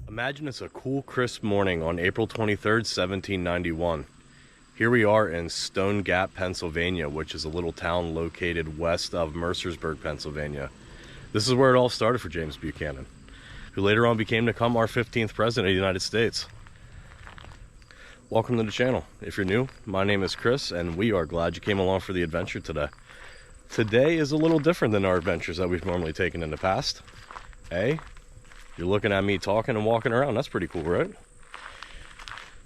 Imagine it's a cool, crisp morning on April 23rd, 1791. Here we are in Stone Gap, Pennsylvania, which is a little town located west of Mercersburg, Pennsylvania. This is where it all started for James Buchanan, who later on became to become our 15th president of the United States. Welcome to the channel. If you're new, my name is Chris, and we are glad you came along for the adventure today. Today is a little different than our adventures that we've normally taken in the past. You're looking at me talking and walking around. That's pretty cool, right?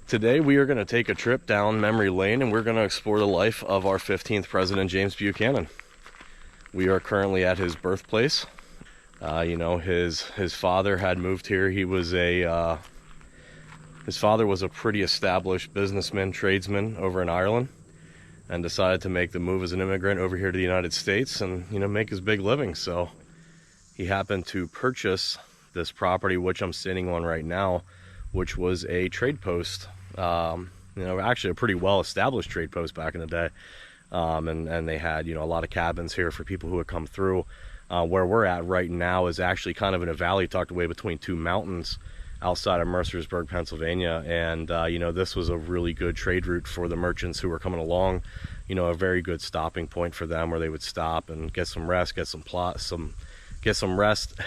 Today we are going to take a trip down memory lane and we're going to explore the life of our 15th president, James Buchanan. We are currently at his birthplace. His father had moved here. His father was a pretty established businessman, tradesman over in Ireland, and decided to make the move as an immigrant over here to the United States and, make his big living. So he happened to purchase this property, which I'm standing on right now, which was a trade post, actually a pretty well established trade post back in the day. And they had, a lot of cabins here for people who would come through. Where we're at right now is actually kind of in a valley tucked away between two mountains outside of Mercersburg, Pennsylvania. And, this was a really good trade route for the merchants who were coming along, a very good stopping point for them where they would stop and get some rest, get some rest,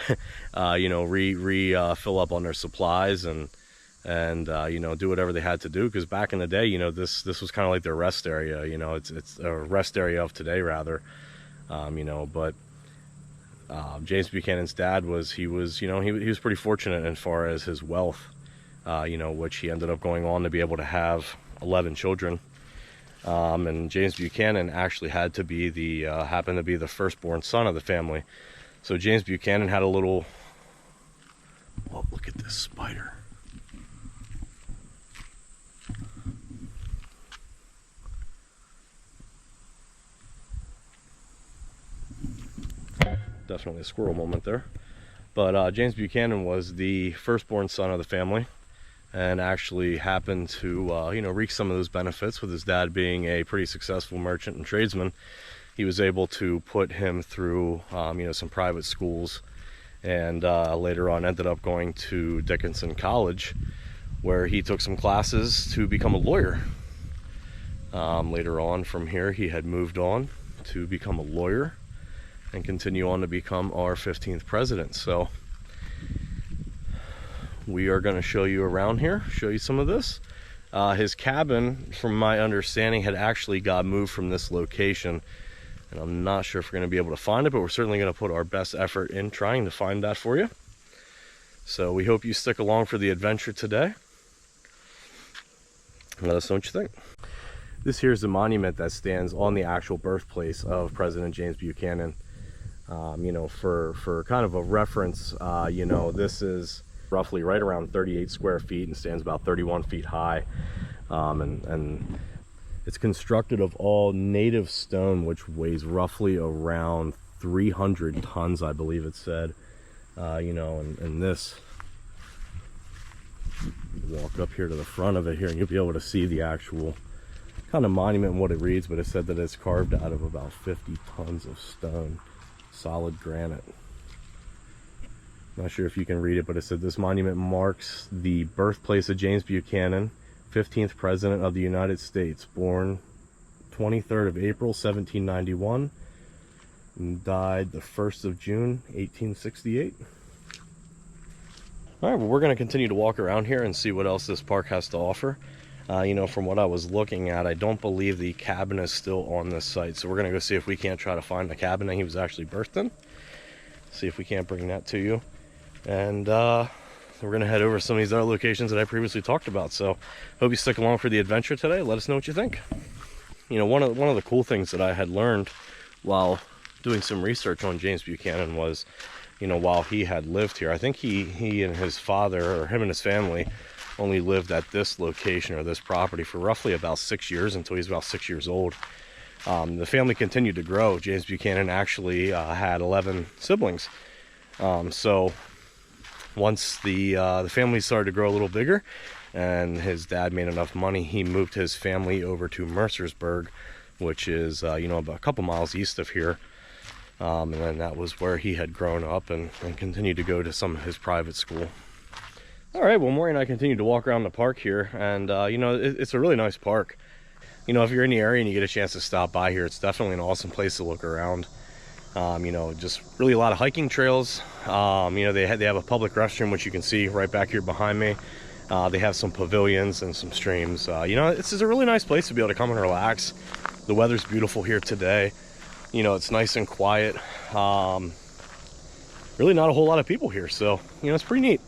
fill up on their supplies and do whatever they had to do. Because back in the day, this was kind of like their rest area. It's a rest area of today rather. But James Buchanan's dad was pretty fortunate as far as his wealth, which he ended up going on to be able to have 11 children. And James Buchanan actually happened to be the firstborn son of the family. So James Buchanan had a little, oh, look at this spider. Definitely a squirrel moment there. But James Buchanan was the firstborn son of the family and actually happened to, reap some of those benefits with his dad being a pretty successful merchant and tradesman. He was able to put him through, some private schools, and later on ended up going to Dickinson College, where he took some classes to become a lawyer. Later on from here, he had moved on to become a lawyer and continue on to become our 15th president. So we are going to show you around here, show you some of this. His cabin, from my understanding, had actually got moved from this location. And I'm not sure if we're going to be able to find it, but we're certainly going to put our best effort in trying to find that for you. So we hope you stick along for the adventure today. Let us know what you think. This here is the monument that stands on the actual birthplace of President James Buchanan. For kind of a reference, this is roughly right around 38 square feet and stands about 31 feet high. And it's constructed of all native stone, which weighs roughly around 300 tons, I believe it said. And this, walk up here to the front of it here and you'll be able to see the actual kind of monument and what it reads, but it said that it's carved out of about 50 tons of stone, solid granite. Not sure if you can read it, but it said this monument marks the birthplace of James Buchanan, 15th president of the United States, born 23rd of April 1791 and died the 1st of June 1868. All right, well, we're going to continue to walk around here and see what else this park has to offer. From what I was looking at, I don't believe the cabin is still on this site, so we're going to go see if we can't try to find the cabin that he was actually birthed in. See if we can't bring that to you. And we're going to head over to some of these other locations that I previously talked about. So hope you stick along for the adventure today. Let us know what you think. One of the cool things that I had learned while doing some research on James Buchanan was, while he had lived here, I think he and his father, or him and his family, only lived at this location or this property for roughly about 6 years, until he's about 6 years old. The family continued to grow. James Buchanan actually had 11 siblings. So once the family started to grow a little bigger and his dad made enough money, he moved his family over to Mercersburg, which is about a couple miles east of here. And then that was where he had grown up and continued to go to some of his private school. All right, well, Maury and I continued to walk around the park here, and it's a really nice park. If you're in the area and you get a chance to stop by here, it's definitely an awesome place to look around. Just really a lot of hiking trails. They have a public restroom, which you can see right back here behind me. They have some pavilions and some streams. This is a really nice place to be able to come and relax. The weather's beautiful here today. It's nice and quiet. Really not a whole lot of people here, so it's pretty neat.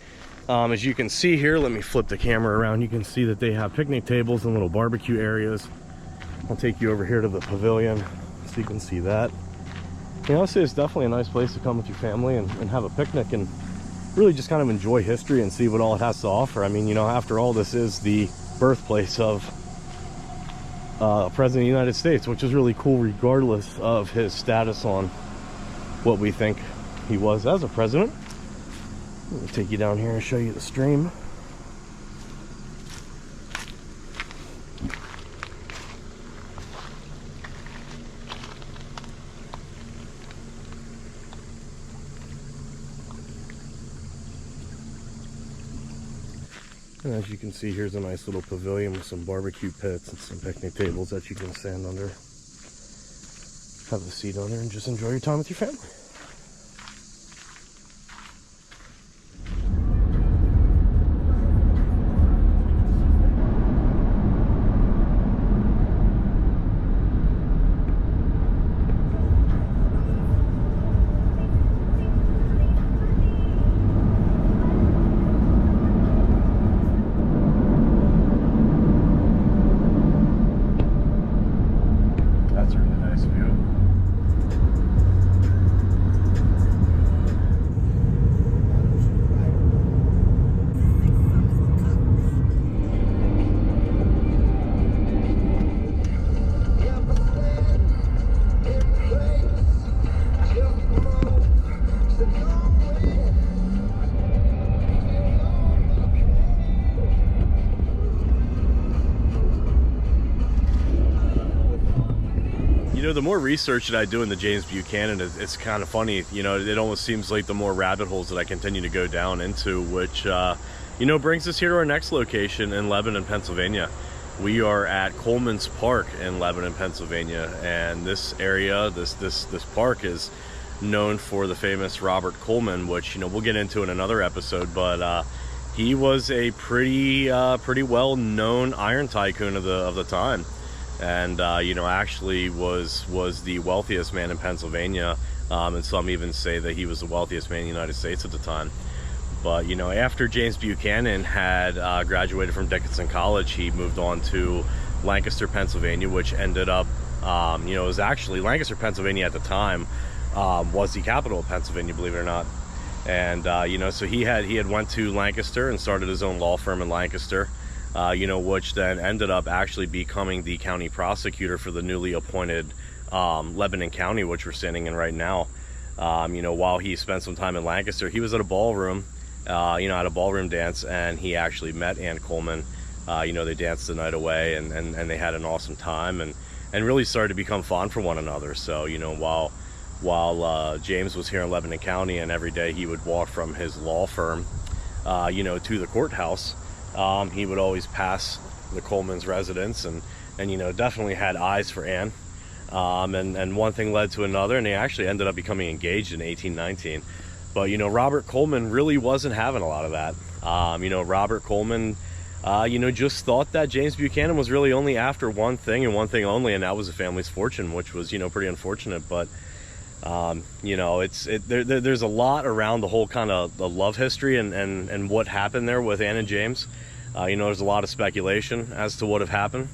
As you can see here, let me flip the camera around. You can see that they have picnic tables and little barbecue areas. I'll take you over here to the pavilion so you can see that. I'd say it's definitely a nice place to come with your family and have a picnic and really just kind of enjoy history and see what all it has to offer. I mean, after all, this is the birthplace of President of the United States, which is really cool regardless of his status on what we think he was as a president. Let me take you down here and show you the stream. And as you can see, here's a nice little pavilion with some barbecue pits and some picnic tables that you can stand under. Have a seat under and just enjoy your time with your family. The more research that I do into James Buchanan, it's kind of funny. It almost seems like the more rabbit holes that I continue to go down into, which, brings us here to our next location in Lebanon, Pennsylvania. We are at Coleman's Park in Lebanon, Pennsylvania, and this area, this park is known for the famous Robert Coleman, which, we'll get into in another episode, but he was a pretty well-known iron tycoon of the time. And actually was the wealthiest man in Pennsylvania, and some even say that he was the wealthiest man in the United States at the time. But after James Buchanan had graduated from Dickinson College, he moved on to Lancaster, Pennsylvania, which ended up it was actually Lancaster, Pennsylvania at the time was the capital of Pennsylvania, believe it or not. And so he had went to Lancaster and started his own law firm in Lancaster. Which then ended up actually becoming the county prosecutor for the newly appointed Lebanon County, which we're standing in right now. While he spent some time in Lancaster, he was at a ballroom, at a ballroom dance, and he actually met Ann Coleman. They danced the night away, and they had an awesome time, and really started to become fond for one another. So, while James was here in Lebanon County, and every day he would walk from his law firm, to the courthouse, he would always pass the Coleman's residence, and definitely had eyes for Anne. And one thing led to another, and they actually ended up becoming engaged in 1819. But Robert Coleman really wasn't having a lot of that. Robert Coleman just thought that James Buchanan was really only after one thing and one thing only, and that was the family's fortune, which was pretty unfortunate. But there's a lot around the whole kind of the love history and what happened there with Anne and James. There's a lot of speculation as to what have happened.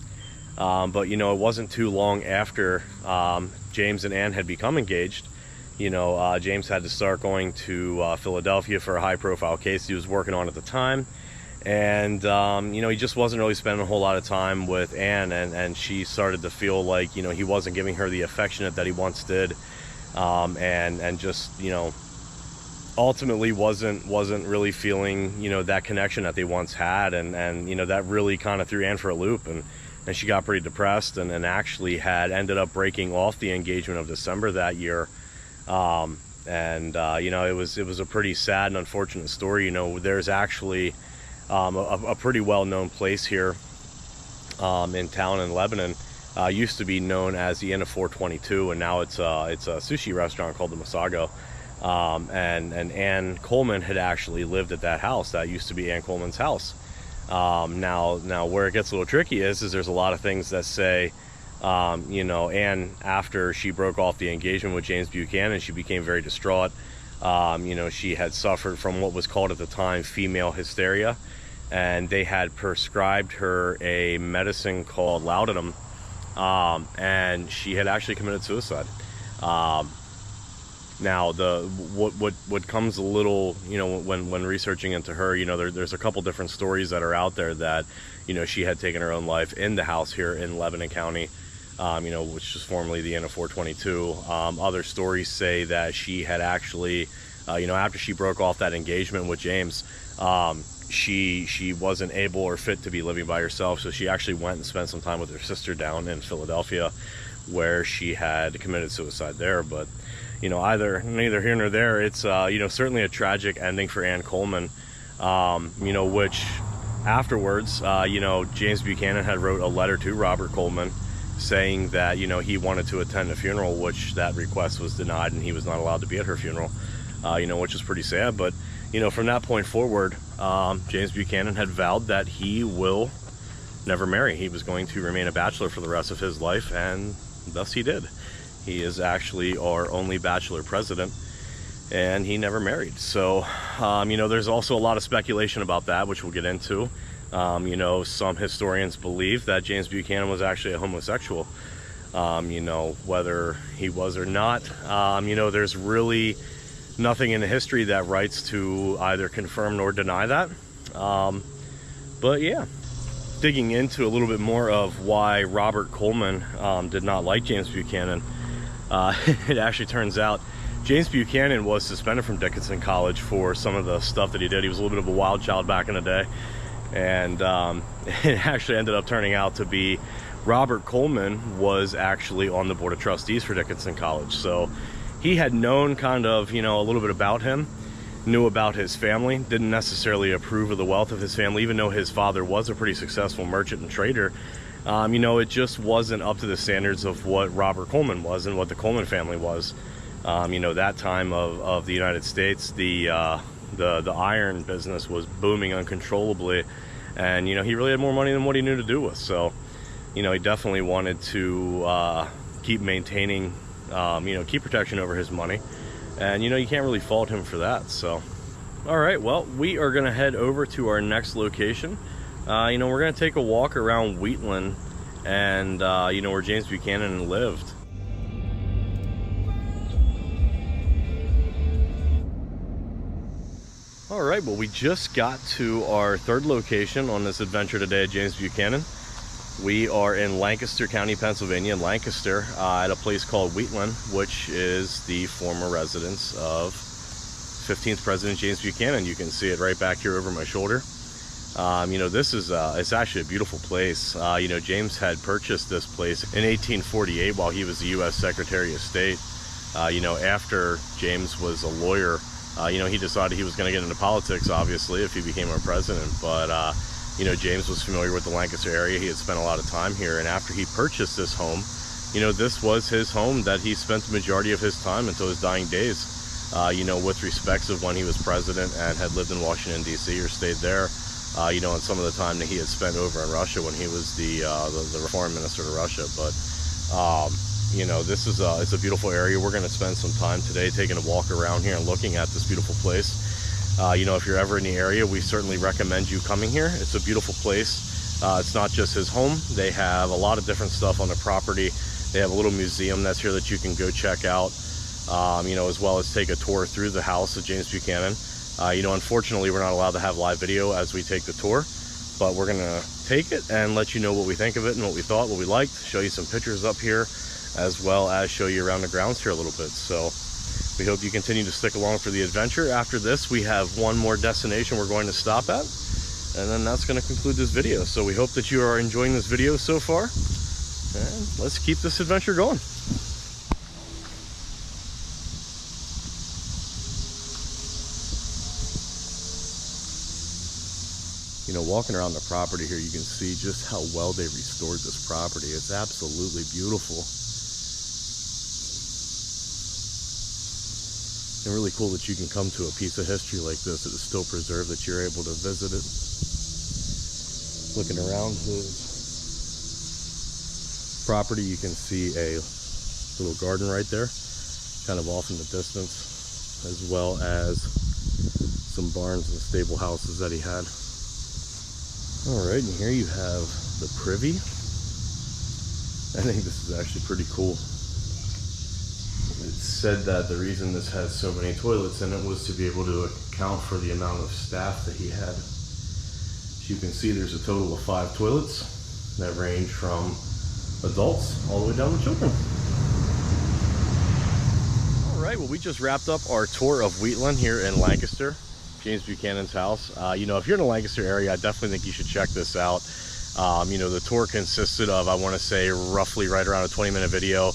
But it wasn't too long after James and Anne had become engaged. James had to start going to Philadelphia for a high-profile case he was working on at the time. And, he just wasn't really spending a whole lot of time with Anne, and she started to feel like, he wasn't giving her the affectionate that he once did. And just, ultimately wasn't really feeling, that connection that they once had, and that really kind of threw Anne for a loop, and she got pretty depressed, and actually had ended up breaking off the engagement of December that year. It was a pretty sad and unfortunate story. There's actually a pretty well-known place here in town in Lebanon. Used to be known as the Inn of 422, and now it's a sushi restaurant called the Masago. And Ann Coleman had actually lived at that house. That used to be Ann Coleman's house. Now where it gets a little tricky is there's a lot of things that say, Anne, after she broke off the engagement with James Buchanan, she became very distraught. She had suffered from what was called at the time female hysteria, and they had prescribed her a medicine called laudanum, and she had actually committed suicide. Now, what comes a little, when researching into her, there's a couple different stories that are out there that, she had taken her own life in the house here in Lebanon County, which was formerly the Inn of 422. Other stories say that she had actually, after she broke off that engagement with James, she wasn't able or fit to be living by herself, so she actually went and spent some time with her sister down in Philadelphia, where she had committed suicide there. But neither here nor there. It's certainly a tragic ending for Ann Coleman, which afterwards, James Buchanan had wrote a letter to Robert Coleman saying that he wanted to attend the funeral, which that request was denied, and he was not allowed to be at her funeral, which is pretty sad. But from that point forward, James Buchanan had vowed that he will never marry. He was going to remain a bachelor for the rest of his life, and thus he did. He is actually our only bachelor president, and he never married. So, there's also a lot of speculation about that, which we'll get into. Some historians believe that James Buchanan was actually a homosexual. Whether he was or not, there's really nothing in the history that writes to either confirm nor deny that. But yeah, digging into a little bit more of why Robert Coleman did not like James Buchanan. It actually turns out James Buchanan was suspended from Dickinson College for some of the stuff that he did. He was a little bit of a wild child back in the day, and it actually ended up turning out to be Robert Coleman was actually on the board of trustees for Dickinson College. So he had known kind of, a little bit about him, knew about his family, didn't necessarily approve of the wealth of his family, even though his father was a pretty successful merchant and trader. It just wasn't up to the standards of what Robert Coleman was and what the Coleman family was. That time of the United States, the iron business was booming uncontrollably, and he really had more money than what he knew to do with. So, he definitely wanted to keep maintaining, keep protection over his money, and you can't really fault him for that. So, all right, well, we are going to head over to our next location. We're going to take a walk around Wheatland and, where James Buchanan lived. All right, well, we just got to our third location on this adventure today at James Buchanan. We are in Lancaster County, Pennsylvania, Lancaster, at a place called Wheatland, which is the former residence of 15th President James Buchanan. You can see it right back here over my shoulder. This is it's actually a beautiful place. James had purchased this place in 1848 while he was the U.S. Secretary of State. After James was a lawyer, he decided he was going to get into politics, obviously, if he became our president. But James was familiar with the Lancaster area. He had spent a lot of time here, and after he purchased this home, this was his home that he spent the majority of his time until his dying days. With respects of when he was president and had lived in Washington, D.C. or stayed there. And some of the time that he had spent over in Russia when he was the foreign minister to Russia. But, this is it's a beautiful area. We're going to spend some time today taking a walk around here and looking at this beautiful place. If you're ever in the area, we certainly recommend you coming here. It's a beautiful place. It's not just his home. They have a lot of different stuff on the property. They have a little museum that's here that you can go check out, as well as take a tour through the house of James Buchanan. Unfortunately, we're not allowed to have live video as we take the tour, but we're gonna take it and let you know what we think of it and what we thought, what we liked, show you some pictures up here, as well as show you around the grounds here a little bit. So We hope you continue to stick along for the adventure. After this, we have one more destination we're going to stop at, and then that's going to conclude this video. So we hope that you are enjoying this video so far, and let's keep this adventure going. You know, walking around the property here, you can see just how well they restored this property. It's absolutely beautiful. And really cool that you can come to a piece of history like this that is still preserved, that you're able to visit it. Looking around his property, you can see a little garden right there, kind of off in the distance, as well as some barns and stable houses that he had. Alright, and here you have the privy. I think this is actually pretty cool. It's said that the reason this has so many toilets in it was to be able to account for the amount of staff that he had. As you can see, there's a total of 5 toilets that range from adults all the way down to children. Alright, well, we just wrapped up our tour of Wheatland here in Lancaster, James Buchanan's house. You know, if you're in the Lancaster area, I definitely think you should check this out. You know, the tour consisted of, I want to say, roughly right around a 20-minute video.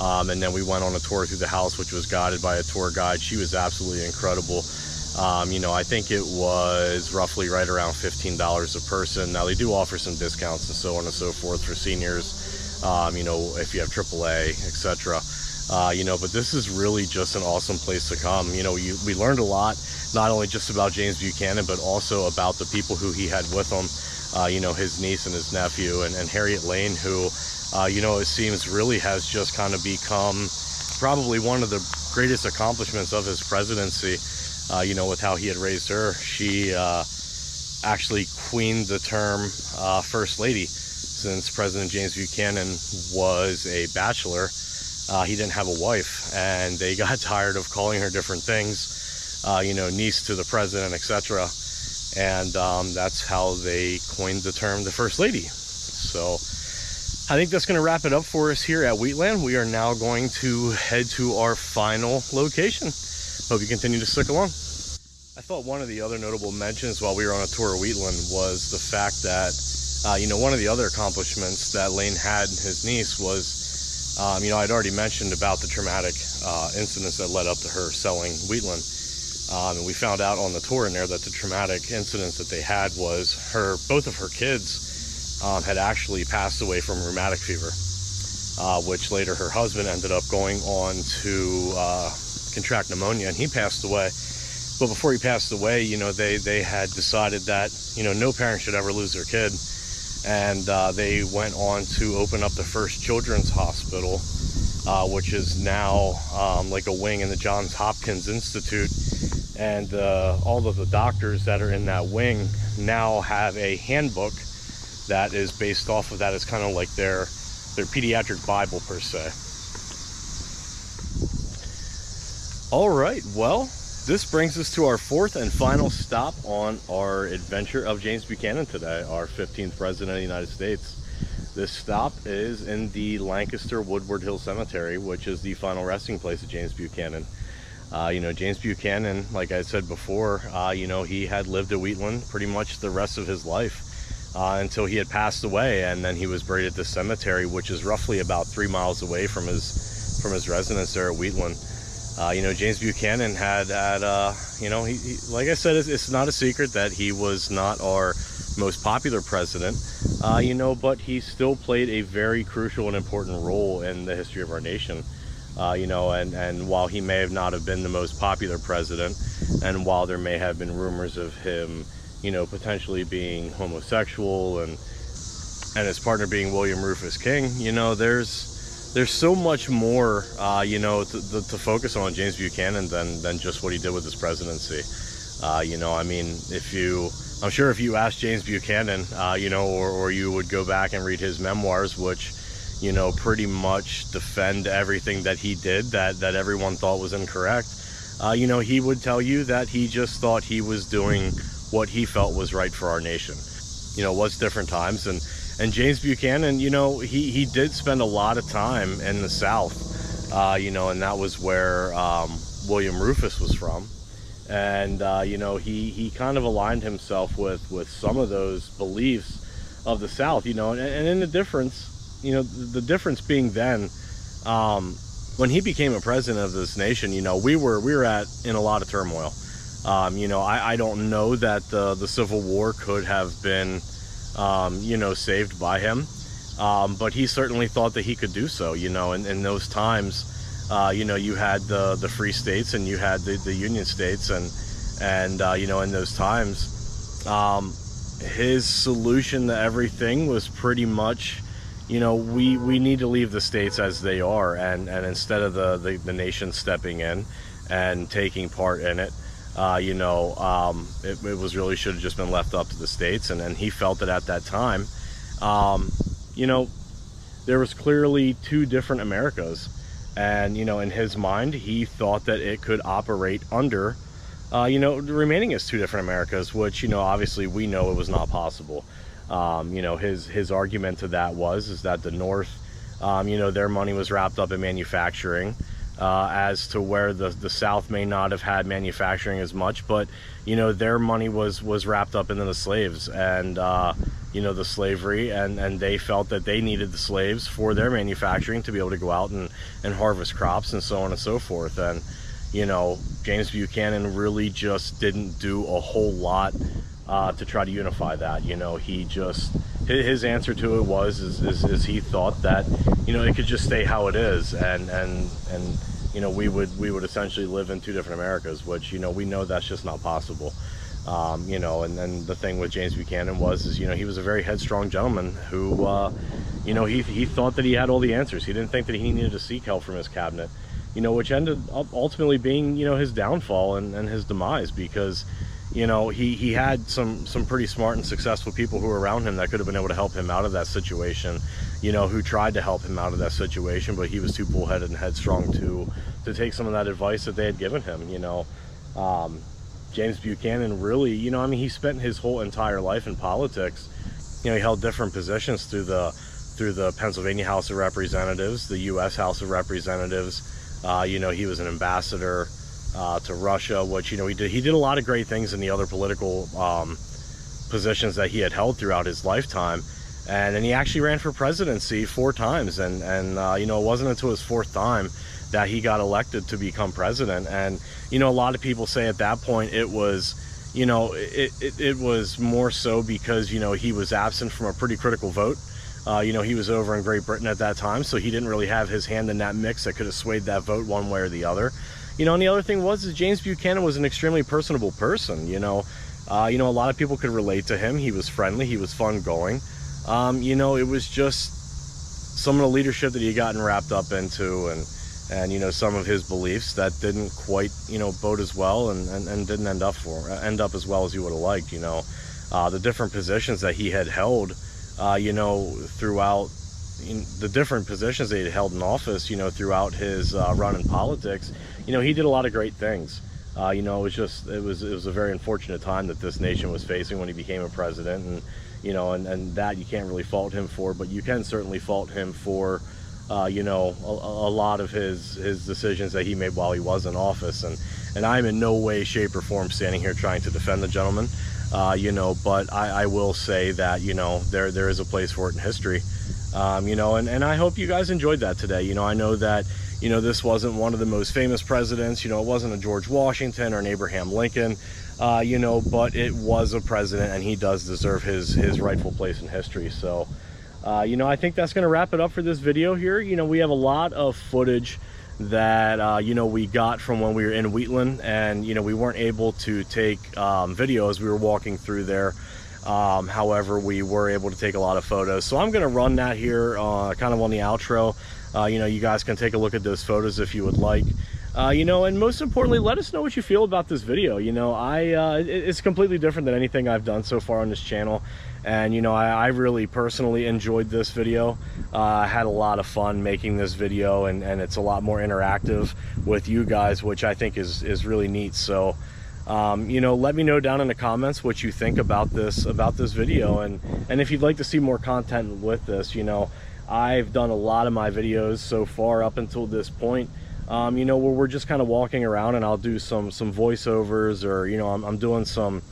And then we went on a tour through the house, which was guided by a tour guide. She was absolutely incredible. You know, I think it was roughly right around $15 a person. Now, they do offer some discounts and so on and so forth for seniors, you know, if you have AAA, etc. You know, but this is really just an awesome place to come. You know, we learned a lot, not only just about James Buchanan, but also about the people who he had with him. You know, his niece and his nephew, and Harriet Lane, who, you know, it seems really has just kind of become probably one of the greatest accomplishments of his presidency, you know, with how he had raised her. She actually coined the term First Lady, since President James Buchanan was a bachelor. He didn't have a wife, and they got tired of calling her different things, you know, niece to the president, etc. And that's how they coined the term the First Lady. So I think that's going to wrap it up for us here at Wheatland. We are now going to head to our final location. Hope you continue to stick along. I thought one of the other notable mentions while we were on a tour of Wheatland was the fact that, you know, one of the other accomplishments that Lane had, his niece, was, you know, I'd already mentioned about the traumatic incidents that led up to her selling Wheatland. And we found out on the tour in there that the traumatic incidents that they had was both of her kids had actually passed away from rheumatic fever, which later her husband ended up going on to contract pneumonia, and he passed away. But before he passed away, you know, they had decided that, you know, no parent should ever lose their kid. And they went on to open up the first children's hospital, which is now like a wing in the Johns Hopkins Institute. And all of the doctors that are in that wing now have a handbook that is based off of that. It's kind of like their pediatric Bible, per se. All right, well, this brings us to our 4th and final stop on our adventure of James Buchanan today, our 15th president of the United States. This stop is in the Lancaster Woodward Hill Cemetery, which is the final resting place of James Buchanan. You know, James Buchanan, like I said before, you know, he had lived at Wheatland pretty much the rest of his life until he had passed away, and then he was buried at this cemetery, which is roughly about 3 miles away from his residence there at Wheatland. You know, James Buchanan had you know, he like I said, it's not a secret that he was not our most popular president, you know, but he still played a very crucial and important role in the history of our nation. You know, and while he may have not have been the most popular president, and while there may have been rumors of him, you know, potentially being homosexual and his partner being William Rufus King, you know, there's so much more, you know, to focus on James Buchanan than just what he did with his presidency. You know, I mean, I'm sure if you asked James Buchanan, you know, or you would go back and read his memoirs, which, you know, pretty much defend everything that he did that everyone thought was incorrect. You know, he would tell you that he just thought he was doing what he felt was right for our nation. You know, it was different times, and James Buchanan, you know, he did spend a lot of time in the South, you know, and that was where William Rufus was from. And you know, he kind of aligned himself with some of those beliefs of the South, you know, and in the difference, you know, the difference being then, when he became a president of this nation, you know, we were in a lot of turmoil. You know, I don't know that the Civil War could have been, you know, saved by him, but he certainly thought that he could do so. You know, in those times, you know, you had the free states and you had the Union states, and you know, in those times, his solution to everything was pretty much, you know, we need to leave the states as they are, and instead of the nation stepping in and taking part in it, you know, it was really should have just been left up to the states. And he felt that at that time, you know, there was clearly two different Americas, and you know, in his mind, he thought that it could operate under, you know, remaining as two different Americas, which, you know, obviously we know it was not possible. You know, his argument to that is that the North, you know, their money was wrapped up in manufacturing, as to where the South may not have had manufacturing as much, but you know, their money was wrapped up in the slaves and you know, the slavery, and they felt that they needed the slaves for their manufacturing to be able to go out and harvest crops and so on and so forth. And you know, James Buchanan really just didn't do a whole lot to try to unify that. You know, he just, his answer to it is he thought that, you know, it could just stay how it is, and you know, we would essentially live in two different Americas, which, you know, we know that's just not possible. You know, and then the thing with James Buchanan you know, he was a very headstrong gentleman who, you know, he thought that he had all the answers. He didn't think that he needed to seek help from his cabinet, you know, which ended up ultimately being, you know, his downfall and his demise, because, you know, he had some pretty smart and successful people who were around him that could have been able to help him out of that situation, you know, who tried to help him out of that situation, but he was too bullheaded and headstrong to take some of that advice that they had given him. You know, James Buchanan really, you know, I mean, he spent his whole entire life in politics. You know, he held different positions through the Pennsylvania House of Representatives, the U.S. House of Representatives. You know, he was an ambassador to Russia, which, you know, he did a lot of great things in the other political positions that he had held throughout his lifetime. And then he actually ran for presidency 4 times, and you know, it wasn't until his 4th time that he got elected to become president. And you know, a lot of people say at that point it was, you know, it was more so because, you know, he was absent from a pretty critical vote. You know, he was over in Great Britain at that time, so he didn't really have his hand in that mix that could have swayed that vote one way or the other. You know, and the other thing is James Buchanan was an extremely personable person. You know, a lot of people could relate to him. He was friendly, he was fun going. You know, it was just some of the leadership that he had gotten wrapped up into, and you know, some of his beliefs that didn't quite, you know, bode as well, and didn't end up as well as he would have liked. You know, the different positions that he had held, you know, throughout the different positions that he had held in office, you know, throughout his run in politics, you know, he did a lot of great things. You know, it was a very unfortunate time that this nation was facing when he became a president, and you know, and that you can't really fault him for, but you can certainly fault him for, you know, a lot of his decisions that he made while he was in office. And I'm in no way, shape, or form standing here trying to defend the gentleman, you know, but I will say that, you know, there is a place for it in history, you know, and I hope you guys enjoyed that today. You know, I know that, you know, this wasn't one of the most famous presidents. You know, it wasn't a George Washington or an Abraham Lincoln, you know, but it was a president, and he does deserve his rightful place in history. So, you know, I think that's going to wrap it up for this video here. You know, we have a lot of footage that, you know, we got from when we were in Wheatland, and, you know, we weren't able to take video as we were walking through there. However, we were able to take a lot of photos. So I'm going to run that here kind of on the outro. You know, you guys can take a look at those photos if you would like. You know, and most importantly, let us know what you feel about this video. You know, it's completely different than anything I've done so far on this channel. And, you know, I really personally enjoyed this video. I had a lot of fun making this video, and it's a lot more interactive with you guys, which I think is really neat. So, you know, let me know down in the comments what you think about this video, and if you'd like to see more content with this. You know, I've done a lot of my videos so far up until this point, you know, where we're just kind of walking around, and I'll do some voiceovers, or, you know, I'm doing some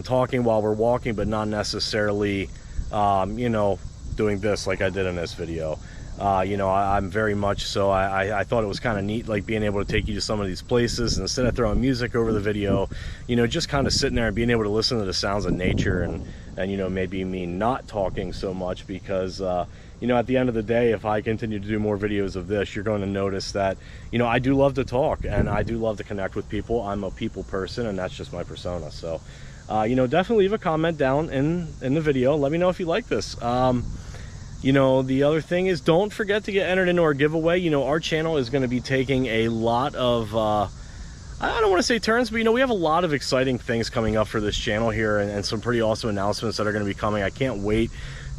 talking while we're walking, but not necessarily, you know, doing this like I did in this video. You know, I'm very much so, I thought it was kind of neat, like being able to take you to some of these places, and instead of throwing music over the video, you know, just kind of sitting there and being able to listen to the sounds of nature, and you know, maybe me not talking so much, because you know, at the end of the day, if I continue to do more videos of this, you're going to notice that, you know, I do love to talk, and I do love to connect with people. I'm a people person, and that's just my persona. So you know, definitely leave a comment down in the video. Let me know if you like this. You know, the other thing is, don't forget to get entered into our giveaway. You know, our channel is going to be taking a lot of, I don't want to say turns, but, you know, we have a lot of exciting things coming up for this channel here, and some pretty awesome announcements that are going to be coming. I can't wait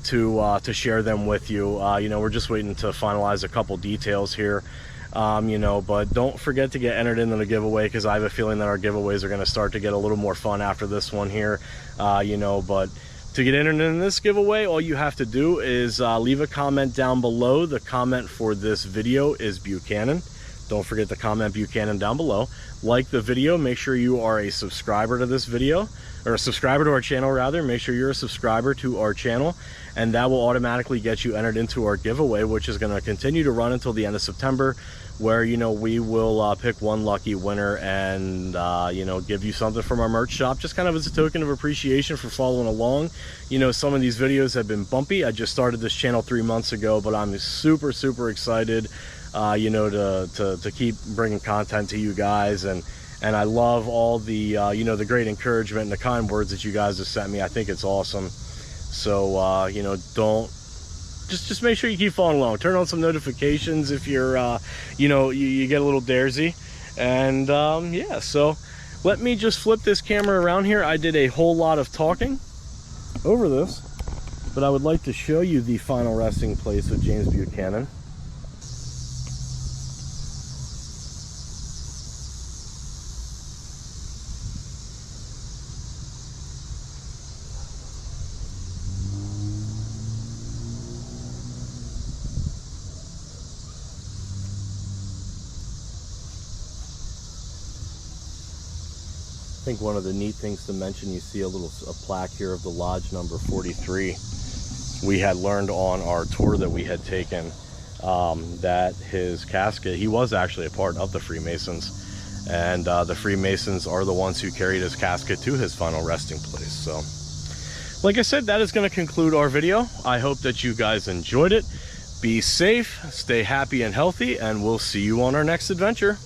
to share them with you. You know, we're just waiting to finalize a couple details here. You know, but don't forget to get entered into the giveaway, because I have a feeling that our giveaways are going to start to get a little more fun after this one here. You know, but to get entered in this giveaway, all you have to do is leave a comment down below. The comment for this video is Buchanan. Don't forget to comment Buchanan down below. Like the video, make sure you are a subscriber to this video, or a subscriber to our channel rather. Make sure you're a subscriber to our channel, and that will automatically get you entered into our giveaway, which is going to continue to run until the end of September, where, you know, we will pick one lucky winner and you know, give you something from our merch shop, just kind of as a token of appreciation for following along. You know, some of these videos have been bumpy. I just started this channel 3 months ago, but I'm super excited, you know, to keep bringing content to you guys, and I love all the you know, the great encouragement and the kind words that you guys have sent me. I think it's awesome. So you know, just make sure you keep following along. Turn on some notifications if you're you know, you get a little daresy. And yeah, so let me just flip this camera around here. I did a whole lot of talking over this, but I would like to show you the final resting place of James Buchanan. I think one of the neat things to mention, you see a plaque here of the lodge number 43. We had learned on our tour that we had taken that his casket, he was actually a part of the Freemasons, and the Freemasons are the ones who carried his casket to his final resting place. So like I said, that is going to conclude our video. I hope that you guys enjoyed it. Be safe, stay happy and healthy, and we'll see you on our next adventure.